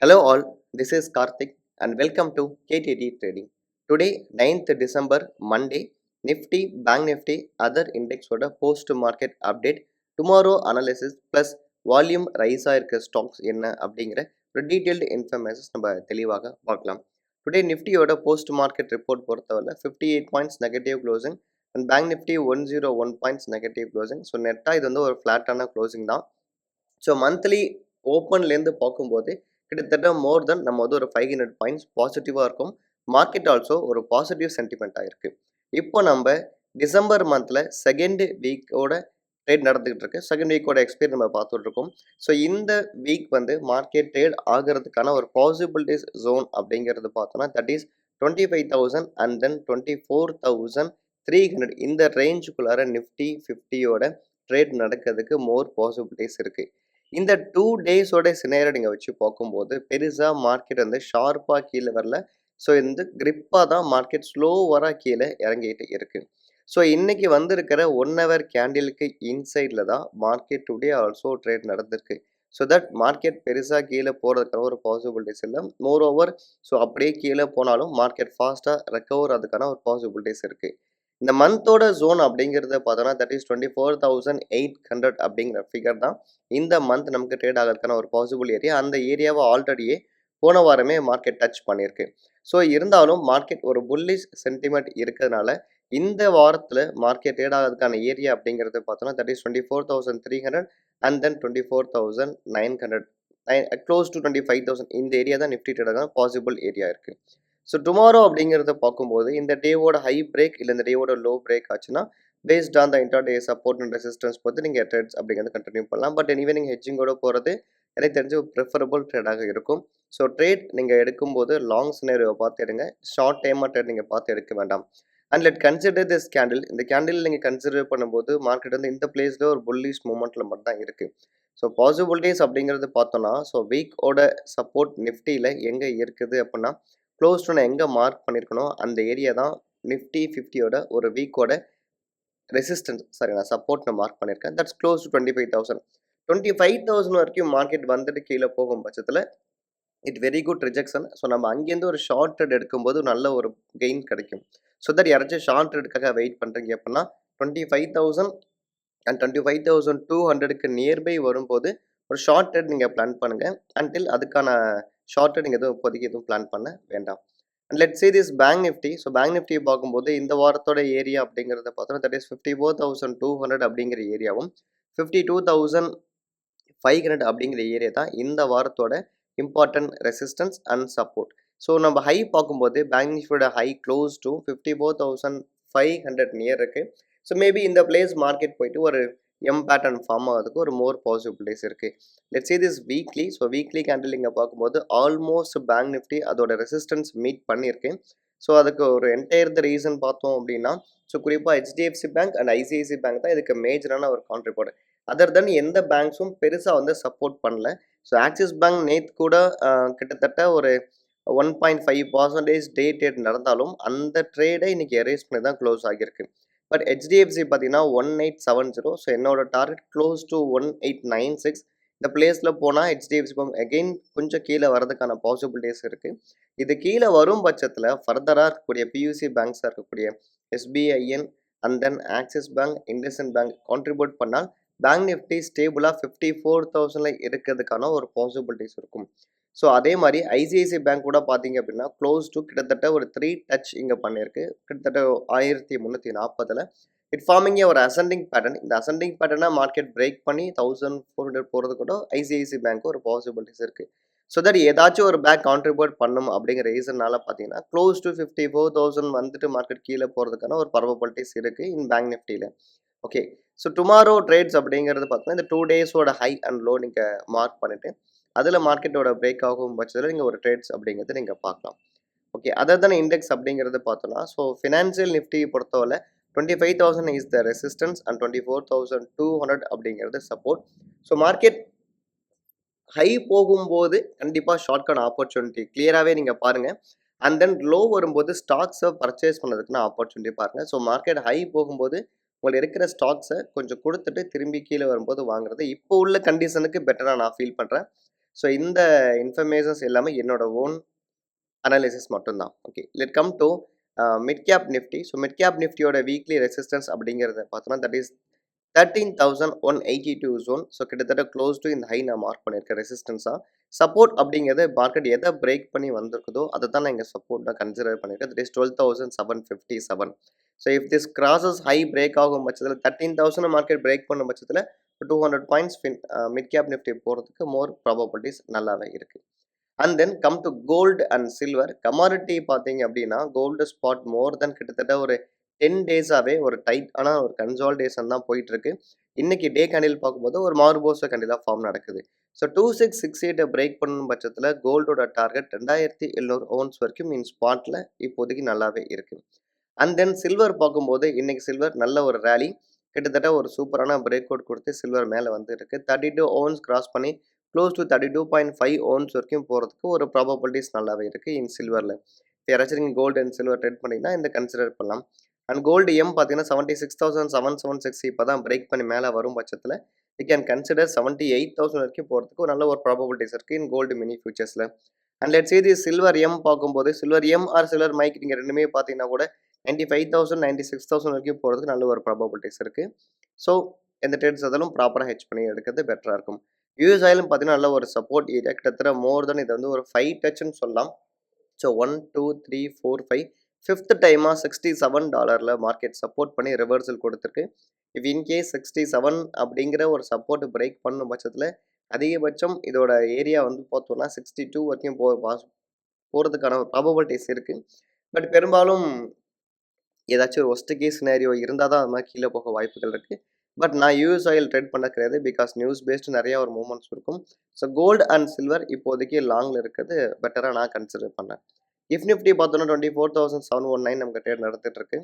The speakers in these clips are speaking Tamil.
Hello all, this is Karthik and welcome to KTT Trading. Today 9th December Monday, Nifty, Bank Nifty, other index ஓட post market update, tomorrow analysis plus volume rise ஆயிருக்க stocks என்ன அப்படிங்கிற ஒரு detailed informations நம்ம தெளிவாக பார்க்கலாம். Today நிஃப்டியோட post market report பொறுத்தவரை 58 points negative closing and Bank Nifty 101 points negative closing. So நெட்டாக இது வந்து ஒரு ஃப்ளாட்டான க்ளோசிங் தான். ஸோ மந்த்லி ஓப்பன்லேருந்து பார்க்கும்போது கிட்டத்தட்ட மோர் தென் நம்ம வந்து ஒரு 500 பாயிண்ட்ஸ் பாசிட்டிவாக இருக்கும். மார்க்கெட் ஆல்சோ ஒரு பாசிட்டிவ் சென்டிமெண்ட்டாக இருக்குது. இப்போ நம்ம டிசம்பர் மந்தில் செகண்ட் வீக்கோட ட்ரேட் நடந்துகிட்டு இருக்கு. செகண்ட் வீக்கோட எக்ஸ்பீரியன் நம்ம பார்த்துட்டு இருக்கோம். ஸோ இந்த வீக் வந்து மார்க்கெட் ட்ரேட் ஆகிறதுக்கான ஒரு பாசிபிலிட்டிஸ் ஜோன் அப்படிங்கிறது பார்த்தோன்னா தட் இஸ் 25,000 அண்ட் தென் 24,300 இந்த ரேஞ்சுக்குள்ளார நிஃப்டி 50யோட ட்ரேட் நடக்கிறதுக்கு மோர் பாசிபிலிட்டிஸ் இருக்குது. இந்த 2 டேஸோட சினேரியோ நீங்கள் வச்சு பார்க்கும்போது பெருசாக மார்க்கெட் வந்து ஷார்ப்பாக கீழே வரல. ஸோ இந்த கிரிப்பாக தான் மார்க்கெட் ஸ்லோவராக கீழே இறங்கிட்டு இருக்கு. ஸோ இன்னைக்கு வந்திருக்கிற 1 ஹவர் கேண்டிலுக்கு இன்சைடில் தான் மார்க்கெட் டுடே ஆல்சோ ட்ரேட் நடந்திருக்கு. ஸோ தட் மார்க்கெட் பெருசாக கீழே போகிறதுக்கான ஒரு பாசிபிலிட்டிஸ் இல்லை. மோர் ஓவர் ஸோ அப்படியே கீழே போனாலும் மார்க்கெட் ஃபாஸ்ட்டாக ரெக்கவர் அதுக்கான ஒரு பாசிபிலிட்டிஸ் இருக்குது. இந்த மந்தோட ஜோன் அப்படிங்கிறத பார்த்தோன்னா தட் இஸ் 24,800 அப்படிங்கிற ஃபிகர் தான் இந்த மந்த் நமக்கு ட்ரேட் ஆகிறதுக்கான ஒரு பாசிபிள் ஏரியா. அந்த ஏரியாவை ஆல்ரெடியே போன வாரமே மார்க்கெட் டச் பண்ணியிருக்கு. ஸோ இருந்தாலும் மார்க்கெட் ஒரு புல்லிஷ் சென்டிமெண்ட் இருக்கிறதுனால இந்த வாரத்தில் மார்க்கெட் ட்ரேட் ஆகிறதுக்கான ஏரியா அப்படிங்கிறது பார்த்தோன்னா that is 24,300 and then 24,900 close to 25,000 இந்த ஏரியா தான் நிஃப்டி ட்ரேட் ஆக பாசிபிள் ஏரியா இருக்குது. ஸோ டுமாரோ அப்படிங்கிறத பார்க்கும்போது இந்த டேவோட ஹை பிரேக் இல்லை இந்த டேவோட லோ பிரேக் ஆச்சுன்னா based on the interday support and resistance பார்த்து நீங்கள் ட்ரேட்ஸ் அப்படிங்கிறது கண்டினியூ பண்ணலாம். பட் எனிவே நீங்கள் ஹெட்ஜிங்கோட போகிறது எனக்கு தெரிஞ்ச ஒரு ப்ரிஃபரபிள் ட்ரேடாக இருக்கும். ஸோ ட்ரேட் நீங்கள் எடுக்கும்போது லாங் சினேரியோவை பார்த்து எடுங்க, ஷார்ட் டைமாக ட்ரேட் நீங்கள் பார்த்து எடுக்க வேண்டாம். And let consider this candle. இந்த கேண்டில் நீங்கள் கன்சிடர் பண்ணும்போது மார்க்கெட் வந்து இந்த பிளேஸில் ஒரு புல்லிஷ் மூமெண்ட்டில் மட்டும் தான் இருக்குது. ஸோ பாசிபிலிட்டிஸ் அப்படிங்கிறது பார்த்தோன்னா ஸோ வீக்கோட சப்போர்ட் நிஃப்டியில் எங்கே இருக்குது அப்படின்னா க்ளோஸ் டு நான் எங்கே மார்க் பண்ணியிருக்கணும் அந்த ஏரியா தான் நிஃப்டி 50யோட ஒரு வீக்கோட ரெசிஸ்டன்ஸ். சரி, நான் சப்போர்ட் நான் மார்க் பண்ணியிருக்கேன். That's close to 25,000. 25,000 வரைக்கும் மார்க்கெட் வந்துட்டு கீழே போகும் பட்சத்தில் it very good rejection. So நம்ம அங்கேருந்து ஒரு ஷார்ட் ட்ரேட் எடுக்கும்போது நல்ல ஒரு கெயின் கிடைக்கும். ஸோ தட் யாராச்சும் ஷார்ட் ட்ரேடுக்காக வெயிட் பண்ணுறீங்க அப்படின்னா 25,000 அண்ட் 25,200க்கு நியர்பை வரும்போது ஒரு ஷார்ட் ட்ரேட் நீங்கள் பிளான் பண்ணுங்கள். அன்டில் அதுக்கான ஷார்ட் ட்ரேட் நீங்கள் எதுவும் இப்போதைக்கு எதுவும் பிளான் பண்ண வேண்டாம். And let say this bank Nifty. So bank Nifty பார்க்கும்போது இந்த வாரத்தோட ஏரியா அப்படிங்கிறத பார்த்தோன்னா தட் இஸ் 54,200 அப்படிங்கிற ஏரியாவும் 52,500 அப்படிங்கிற ஏரியா தான் இந்த வாரத்தோட important resistance and support. So நம்ம ஹை பார்க்கும்போது பேங்க் நிஃப்டியோட ஹை க்ளோஸ் டு 54,500 நியர் இருக்குது. ஸோ மேபி இந்த பிளேஸ் மார்க்கெட் போயிட்டு ஒரு எம் பேட்டர்ன் ஃபார்ம் ஆகிறதுக்கு ஒரு மோர் பாசிபிலிட்டிஸ் இருக்குது. Let's say this weekly. So weekly candle இங்கே பார்க்கும்போது ஆல்மோஸ்ட் பேங்க் நிஃப்டி அதோட ரெசிஸ்டன்ஸ் மீட் பண்ணியிருக்கேன். ஸோ அதுக்கு ஒரு என்டையர் த ரீசன் பார்த்தோம் அப்படின்னா ஸோ குறிப்பாக HDFC bank and ICICI bank தான் இதுக்கு மேஜரான ஒரு கான்ட்ரிபியூட். அதர் தென் எந்த பேங்க்ஸும் பெருசாக வந்து சப்போர்ட் பண்ணல. ஸோ ஆக்சிஸ் பேங்க் நேற்று கூட கிட்டத்தட்ட ஒரு 1.5% டே ட்ரேட் நடந்தாலும் அந்த ட்ரேடை இன்னைக்கு எரேஸ் பண்ணி தான் க்ளோஸ் ஆகியிருக்கு. பட் ஹெச்டிஎஃப்சி பார்த்தீங்கன்னா 1870. ஸோ என்னோட டார்கெட் க்ளோஸ் டு 1896. இந்த பிளேஸில் போனால் ஹெச்டிஎஃப்சி பேங்க் அகெயின் கொஞ்சம் கீழே வரதுக்கான பாசிபிலிட்டிஸ் இருக்குது. இது கீழே வரும் பட்சத்தில் ஃபர்தராக இருக்கக்கூடிய பியூசி பேங்க்ஸாக இருக்கக்கூடிய SBIN and then axis bank, IndusInd bank contribute பண்ணால் பேங்க் நிஃப்டி ஸ்டேபிளாக 54,000 இருக்கிறதுக்கான ஒரு பாசிபிலிட்டிஸ் இருக்கும். ஸோ அதே மாதிரி ஐசிஐசி பேங்க் கூட பார்த்தீங்க அப்படின்னா க்ளோஸ் டு கிட்டத்தட்ட ஒரு 3 டச் இங்கே பண்ணியிருக்கு. கிட்டத்தட்ட 1340. இட் ஃபார்மிங் ஒரு அசெண்டிங் பேட்டர்ன். இந்த அசெண்டிங் பேட்டர்னா மார்க்கெட் பிரேக் பண்ணி 1400 போகிறது கூட ஐசிஐசி பேங்க் ஒரு பாசிபிலிட்டிஸ் இருக்குது. ஸோ தட் ஏதாச்சும் ஒரு பேங்க் கான்ட்ரிபியூட் பண்ணும் அப்படிங்கிற ரீசன்னால பார்த்தீங்கன்னா க்ளோஸ் டு 54,000 வந்துட்டு மார்க்கெட் கீழே போகிறதுக்கான ஒரு ப்ராபபிலிட்டிஸ் இருக்குது இன் பேங்க் நிஃப்டியில். ஓகே, ஸோ டுமாரோ ட்ரேட்ஸ் அப்படிங்கிறது பார்த்தீங்கன்னா இந்த 2 டேஸோட ஹை அண்ட் லோ நீங்கள் மார்க் பண்ணிவிட்டு அதில் மார்க்கெட்டோட பிரேக் ஆகும் பட்சத்தில் நீங்கள் ஒரு ட்ரேட்ஸ் அப்படிங்கிறது நீங்கள் பார்க்கலாம். ஓகே, அதர் தானே இண்டெக்ஸ் அப்படிங்கிறது பார்த்தோன்னா ஸோ ஃபினான்ஷியல் நிஃப்டி பொறுத்தவரை 25,000 இஸ் த ரெசிஸ்டன்ஸ் அண்ட் 24,200 அப்படிங்கிறது சப்போர்ட். ஸோ மார்க்கெட் ஹை போகும்போது கண்டிப்பாக ஷார்ட்கட் ஆப்பர்ச்சுனிட்டி கிளியராகவே நீங்கள் பாருங்கள். அண்ட் தென் லோ வரும்போது ஸ்டாக்ஸை பர்ச்சேஸ் பண்ணதுக்குன்னு ஆப்பர்ச்சுனிட்டி பாருங்கள். ஸோ மார்க்கெட் ஹை போகும்போது உங்களுக்கு இருக்கிற ஸ்டாக்ஸை கொஞ்சம் கொடுத்துட்டு திரும்பி கீழே வரும்போது வாங்குறது இப்போ உள்ள கண்டிஷனுக்கு பெட்டராக நான் ஃபீல் பண்ணுறேன். ஸோ இந்த இன்ஃபர்மேஷன்ஸ் எல்லாமே என்னோட ஓன் அனாலிசிஸ் மட்டும் தான். Okay. Let come to mid cap Nifty. So mid cap நிஃப்டியோட வீக்லி ரெசிஸ்டன்ஸ் அப்படிங்கிறத பார்த்தோம்னா, தட் இஸ் 13,182 ஜோன். ஸோ கிட்டத்தட்ட க்ளோஸ் டு இந்த ஹை நான் மார்க் பண்ணியிருக்கேன் ரெசிஸ்டன்ஸா. சப்போர்ட் அப்படிங்கிறது மார்க்கெட் எதை பிரேக் பண்ணி வந்திருக்குதோ அதை தான் நான் இங்கே சப்போர்ட் நான் கன்சிடர் பண்ணியிருக்கேன். That is 12,757. So if this crosses high break ஆகும் பட்சத்தில் 13,000 மார்க்கெட் பிரேக் பண்ணும் பட்சத்தில் 200 பாயிண்ட்ஸ் மிட் கேப் நிஃப்டி போகிறதுக்கு மோர் ப்ராபபிலிட்டிஸ் நல்லாவே இருக்குது. And then come to gold and silver. Commodity பார்த்தீங்க அப்படின்னா கோல்டு ஸ்பாட் மோர் தென் கிட்டத்தட்ட ஒரு 10 டேஸாகவே ஒரு டைட்டான ஒரு கன்சால்டேஷன் தான் போயிட்டுருக்கு. இன்னைக்கு டே கேண்டில் பார்க்கும்போது ஒரு மார்போச கேண்டிலாக ஃபார்ம் நடக்குது. ஸோ 2668 பிரேக் பண்ணும் பட்சத்தில் கோல்டோட டார்கெட் 2700 ஓன்ஸ் வரைக்கும் இன் ஸ்பாட்டில் இப்போதைக்கு நல்லாவே இருக்குது. அண்ட் தென் சில்வர் பார்க்கும்போது இன்னைக்கு சில்வர் நல்ல ஒரு ரேலி, கிட்டத்தட்ட ஒரு சூப்பரான பிரேக் அவுட் கொடுத்து சில்வர் மேலே வந்து இருக்குது. 32 ஓன்ஸ் கிராஸ் பண்ணி க்ளோஸ் டு 32.5 ஓன்ஸ் வரைக்கும் போகிறதுக்கு ஒரு ப்ராபபிலிட்டிஸ் நல்லாவே இருக்குது இன் சில்வரில். யாராச்சும் நீங்கள் கோல்டு அண்ட் சில்வர் ட்ரேட் பண்ணிங்கன்னா இந்த கன்சிடர் பண்ணலாம். அண்ட் கோல்டு எம் பார்த்தீங்கன்னா 76,776 இப்போ தான் பிரேக் பண்ணி மேலே வரும் பட்சத்தில் வி கேன் கன்சிடர் 78,000 வரைக்கும் போகிறதுக்கு ஒரு நல்ல ஒரு ப்ராபபிலிட்டிஸ் இருக்குது இன் கோல்டு மினி ஃபியூச்சர்ஸில். And let's say the silver M பார்க்கும்போது silver M R silver mic நீங்கள் ரெண்டுமே பார்த்தீங்கன்னா கூட 95,000 96,000 வரைக்கும் போகிறதுக்கு நல்ல ஒரு ப்ராபபிலிட்டிஸ் இருக்குது. ஸோ எந்த ட்ரேட்ஸ் இருந்தாலும் ப்ராப்பராக ஹெச் பண்ணி எடுக்கிறது பெட்டராக இருக்கும். யூஎஸ் ஆயிலும் பார்த்தீங்கன்னா நல்ல ஒரு சப்போர்ட் ஏரியா, கிட்டத்தட்ட மோர் தென் இது வந்து ஒரு 5 டச்சுன்னு சொல்லலாம். ஸோ 1 2 3 4 5 ஃபிஃப்த் டைமாக $67 மார்க்கெட் சப்போர்ட் பண்ணி ரிவர்சல் கொடுத்துருக்கு. இஃப் இன்கேஸ் 67 அப்படிங்கிற ஒரு சப்போர்ட் பிரேக் பண்ணும் பட்சத்தில் அதிகபட்சம் இதோட ஏரியா வந்து பார்த்தோம்னா 62 வரைக்கும் போகிறதுக்கான ஒரு ப்ராபபிலிட்டிஸ் இருக்குது. பட் பெரும்பாலும் ஏதாச்சும் ஒரு ஒஸ்ட் கேஸ் சினாரியோ இருந்தால் தான் அது மாதிரி கீழே போக வாய்ப்புகள் இருக்குது. பட் நான் யூஎஸ் ஆயில் ட்ரேட் பண்ண கிடையாது, பிகாஸ் நியூஸ் பேஸ்டு நிறையா ஒரு மூமெண்ட்ஸ் இருக்கும். ஸோ கோல்டு அண்ட் சில்வர் இப்போதைக்கு லாங்கில் இருக்கிறது பெட்டராக நான் கன்சிடர் பண்ணேன். இஃப் நிஃப்டி பார்த்தோன்னா 24,719 நமக்கு ட்ரேட் நடந்துட்டு இருக்கு.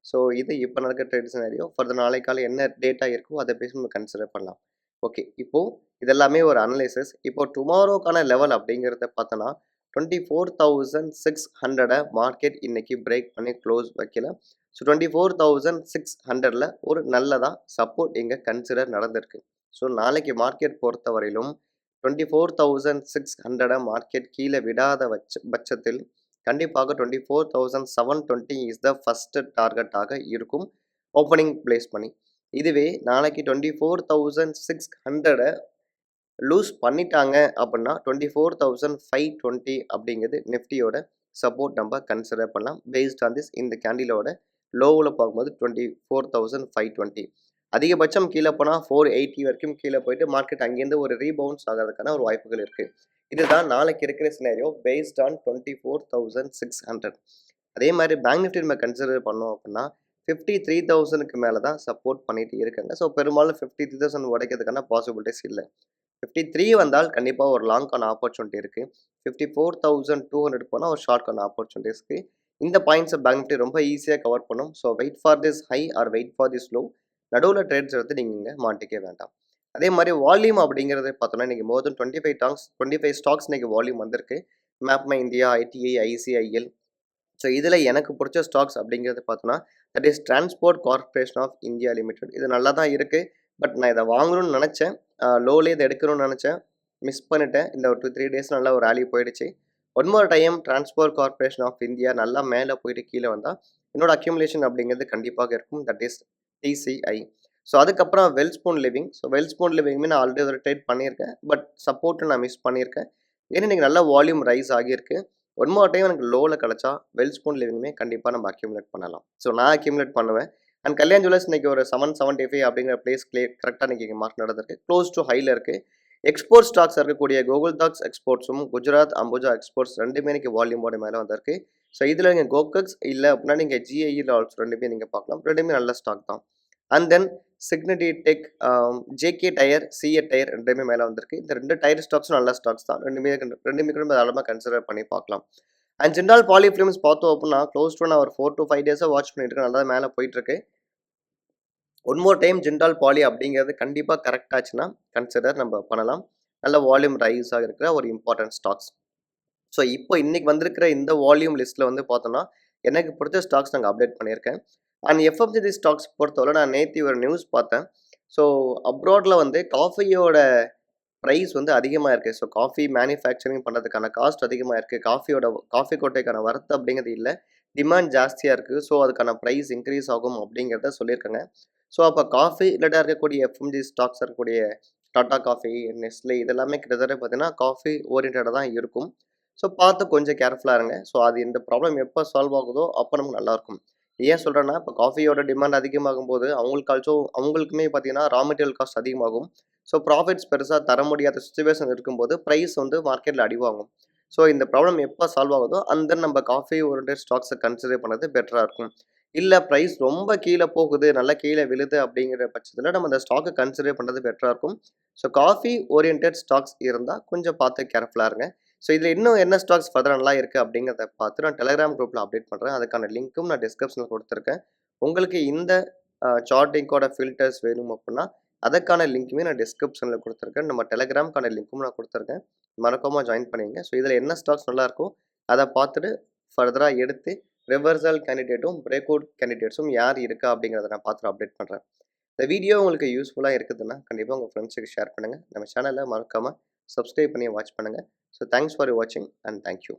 ஸோ இது இப்போ நடக்க ட்ரேட் சினாரியோ ஃபர்தர் நாளை காலை என்ன டேட்டா இருக்கோ அதை பேசி நம்ம கன்சிடர் பண்ணலாம். ஓகே, இப்போது இதெல்லாமே ஒரு அனலைசிஸ். இப்போ டுமாரோக்கான லெவல் அப்படிங்கிறத பார்த்தோன்னா 24,600 மார்க்கெட் இன்னைக்கு பிரேக் பண்ணி க்ளோஸ் வைக்கல. ஸோ 24,600 ஒரு நல்லதாக சப்போர்ட் இங்கே கன்சிடர் நடந்திருக்கு. ஸோ நாளைக்கு மார்க்கெட் பொறுத்த வரையிலும் 24,600 மார்க்கெட் கீழே விடாத பட்சத்தில் கண்டிப்பாக 24,720 இஸ் த ஃபஸ்ட்டு டார்கெட்டாக இருக்கும் ஓப்பனிங் பிளேஸ் பண்ணி. இதுவே நாளைக்கு 24,600 லூஸ் பண்ணிட்டாங்க அப்படின்னா 24,520 அப்படிங்கிறது நிஃப்டியோட சப்போர்ட் நம்ம கன்சிடர் பண்ணலாம். பேஸ்ட் ஆன் திஸ் இந்த கேண்டிலோட லோவில் பார்க்கும்போது 24,520. அதிகபட்சம் கீழே போனால் 480 வரைக்கும் கீழே போயிட்டு மார்க்கெட் அங்கேருந்து ஒரு ரீபவுன்ஸ் ஆகிறதுக்கான ஒரு வாய்ப்புகள் இருக்குது. இதுதான் நாளைக்கு இருக்கிற சினாரியோ பேஸ்ட் ஆன் 24,600. அதே மாதிரி பேங்க் நிஃப்டி நம்ம கன்சிடர் பண்ணோம் அப்படின்னா 53,000க்கு மேலே தான் சப்போர்ட் பண்ணிட்டு இருக்காங்க. ஸோ பெரும்பாலும் 53,000 உடைக்கிறதுக்கான பாசிபிலிட்டிஸ் இல்லை. 53 வந்தால் கண்டிப்பாக ஒரு லாங்கான ஆப்பர்ச்சுனிட்டி இருக்குது. 54,200 போனால் ஒரு ஷார்ட்கான ஆப்பர்ச்சுனிட்டிஸ் இருக்குது. இந்த பாயிண்ட்ஸை பேங்க் நிஃப்டி ரொம்ப ஈஸியாக கவர் பண்ணும். So wait for this high or wait for this low. நடுவில் ட்ரேட்ஸ் எடுத்து நீங்கள் இங்கே மாட்டிக்க வேண்டாம். அதே மாதிரி வால்யூம் அப்படிங்கிறத பார்த்தோன்னா இன்றைக்கி மோர் தென் 25 ஸ்டாக்ஸ் இன்றைக்கி வால்யூம் வந்திருக்கு. மேப்மை இந்தியா, ஐடிஐ, ஐசிஐஎல். ஸோ இதில் எனக்கு பிடிச்ச ஸ்டாக்ஸ் அப்படிங்கிறது பார்த்தோன்னா that is Transport corporation of India Limited. இது நல்லா தான் இருக்குது. பட் நான் இதை வாங்கணும்னு நினச்சேன், லோலே இதை எடுக்கணும்னு நினச்சேன், மிஸ் பண்ணிட்டேன். இந்த ஒரு 2-3 டேஸ் நல்லா ஒரு ரேலி போயிடுச்சு. One more time transport corporation of India நல்லா மேலே போயிட்டு கீழே வந்தால் என்னோட அக்யூமுலேஷன் அப்படிங்கிறது கண்டிப்பாக இருக்கும். That is DCI. ஸோ அதுக்கப்புறம் வெல்ஸ்பூன் லிவிங். ஸோ வெல்ஸ்பூன் லிவிங்குமே நான் ஆல்ரெடி ஒரு ட்ரேட் பண்ணியிருக்கேன், பட் சப்போர்ட்டு நான் மிஸ் பண்ணியிருக்கேன். ஏன்னா இன்றைக்கி நல்ல வால்யூம் ரைஸ் ஆகியிருக்கு. ஒன் மோர் டைம் எனக்கு லோவில் கிடச்சா வெல்ஸ்பூன் லிவிங்குமே கண்டிப்பாக நம்ம அக்யூமுலேட் பண்ணலாம். ஸோ நான் அக்யூமுலேட் பண்ணுவேன். அண்ட் கல்யாண் ஜுவல்லர்ஸ் இன்றைக்கி ஒரு 775 அப்படிங்கிற பிளேஸ் கரெக்டாக இன்றைக்கி மார்க் நடந்திருக்கு. க்ளோஸ் டு ஹையில் இருக்குது. எக்ஸ்போர்ட் ஸ்டாக்ஸ் இருக்கக்கூடிய கோகுல் டாக்ஸ் எக்ஸ்போர்ட்ஸும் குஜராத் அம்புஜா எக்ஸ்போர்ட்ஸ் ரெண்டுமே இன்றைக்கி வால்யூமோட மேலே வந்திருக்கு. ஸோ இதில் நீங்கள் கோகக்ஸ் இல்லை அப்படின்னா நீங்கள் ஜிஐயில் ஆல்சோ ரெண்டுமே நீங்கள் பார்க்கலாம். ரெண்டுமே நல்ல ஸ்டாக் தான். And then Cigniti tech, JK tyre, CEAT tyre ரெண்டுமே மேலே வந்திருக்கு. இந்த 2 டயர் ஸ்டாக்ஸும் நல்ல ஸ்டாக்ஸ் தான். ரெண்டுமே கூட தாராளமாக கன்சிடர் பண்ணி பார்க்கலாம். அண்ட் ஜிண்டால் பாலிஃபிலிம்ஸ் பார்த்தோம் அப்படின்னா க்ளோஸ் டு நான் ஒரு 4 to 5 டேஸாக வாட்ச் பண்ணிட்டு இருக்கேன். நல்லா மேலே போயிட்டுருக்கு. One more time Jindal Poly அப்படிங்கிறது கண்டிப்பாக கரெக்ட் ஆச்சுன்னா கன்சிடர் நம்ம பண்ணலாம். நல்ல வால்யூம் ரைஸாக இருக்கிற ஒரு இம்பார்ட்டன்ட் ஸ்டாக்ஸ். ஸோ இப்போ இன்றைக்கி வந்திருக்கிற இந்த வால்யூம் லிஸ்ட்டில் வந்து பார்த்தோன்னா எனக்கு பிடிச்ச ஸ்டாக்ஸ் நாங்கள் அப்டேட் பண்ணியிருக்கேன். அண்ட் எஃப்எம்சிஜி ஸ்டாக்ஸ் பொறுத்தவரை நான் நேற்று ஒரு நியூஸ் பார்த்தேன். ஸோ அப்ராடில் வந்து காஃபியோட பிரைஸ் வந்து அதிகமா இருக்கு. ஸோ காஃபி மேனுஃபேக்சரிங் பண்றதுக்கான காஸ்ட் அதிகமா இருக்கு. காஃபி கொட்டைக்கான வரத்து அப்படிங்கிறது இல்ல. டிமாண்ட் ஜாஸ்தியா இருக்கு. ஸோ அதுக்கான பிரைஸ் இன்கிரீஸ் ஆகும் அப்படிங்கிறத சொல்லியிருக்காங்க. ஸோ அப்ப காஃபி ரிலேட்டடா இருக்கக்கூடிய எஃப்எம்ஜி ஸ்டாக்ஸ் இருக்கக்கூடிய டாடா காஃபி, நெஸ்லே இதெல்லாமே கிட்டத்தட்ட பார்த்தீங்கன்னா, காஃபி ஓரியன்டடா தான் இருக்கும். ஸோ பார்த்து கொஞ்சம் கேர்ஃபுல்லா இருங்க. ஸோ அது இந்த ப்ராப்ளம் எப்ப சால்வ் ஆகுதோ, அப்ப நமக்கு நல்லாருக்கும். ஏன் சொல்றேன்னா, இப்ப காஃபியோட டிமாண்ட் அதிகமாகும்போது, அவங்களுக்குமே பார்த்தீங்கன்னா, ரா மெட்டீரியல் காஸ்ட் அதிகமாகும். ஸோ ப்ராஃபிட்ஸ் பெருசா தர முடியாத சிச்சுவேஷன் இருக்கும்போது, பிரைஸ் வந்து மார்க்கெட்ல அடி வாங்கும். ஸோ இந்த ப்ராப்ளம் எப்ப சால்வ் ஆகுதோ, அண்ட் தென் நம்ம காஃபி ஓரியன்டட் ஸ்டாக்ஸ கன்சிடர் பண்ணது பெட்டரா இருக்கும். இல்ல பிரைஸ் ரொம்ப கீழ போகுது, நல்லா கீழ விழுது அப்படிங்கிற பட்சத்தில நம்ம அந்த ஸ்டாக்க கன்சிடர் பண்றது பெட்டரா இருக்கும். ஸோ காஃபி ஓரியன்டட் ஸ்டாக்ஸ் இருந்தா கொஞ்சம் பார்த்து கேர்ஃபுல்லா இருங்க. ஸோ இதில இன்னும் என்ன ஸ்டாக்ஸ் ஃபர்தரா நல்லா இருக்கு அப்படிங்கிறத பார்த்து நான் டெலகிராம் குரூப்ல அப்டேட் பண்றேன். அதுக்கான லிங்க்கும் நான் டிஸ்கிரிப்ஷன்ல குடுத்துருக்கேன். உங்களுக்கு இந்த சார்ட்டிங்கோட ஃபில்டர்ஸ் வேணும் அப்புட்னா, அதற்கான லிங்க்குமே நான் டிஸ்கிரிப்ஷன்ல குடுத்துருக்கேன். நம்ம டெலகிராம்க்கான லிங்க்கும் நான் குடுத்துருக்கேன். மறக்காம ஜாயின் பண்ணிக்கங்க. ஸோ இதில என்ன ஸ்டாக்ஸ் நல்லா இருக்கோ, அத பார்த்துட்டு ஃபர்தரா எடுத்து ரிவர்சல் கேண்டிடேட்டும், பிரேக் அவுட் கேண்டிடேட்ஸும் யார் இருக்கா அப்படிங்கிறத நான் பார்த்துட்டு அப்டேட் பண்றேன். இந்த வீடியோ உங்களுக்கு யூஸ்ஃபுல்லா இருக்குதுன்னா, கண்டிப்பா உங்க ஃப்ரெண்ட்ஸுக்கு ஷேர் பண்ணுங்க. நம்ம சேனல மறக்காம சப்ஸ்கிரைப் பண்ணி வாட்ச் பண்ணுங்க. ஸோ தேங்க்ஸ் ஃபார் வாட்சிங் அண்ட் தேங்க் யூ.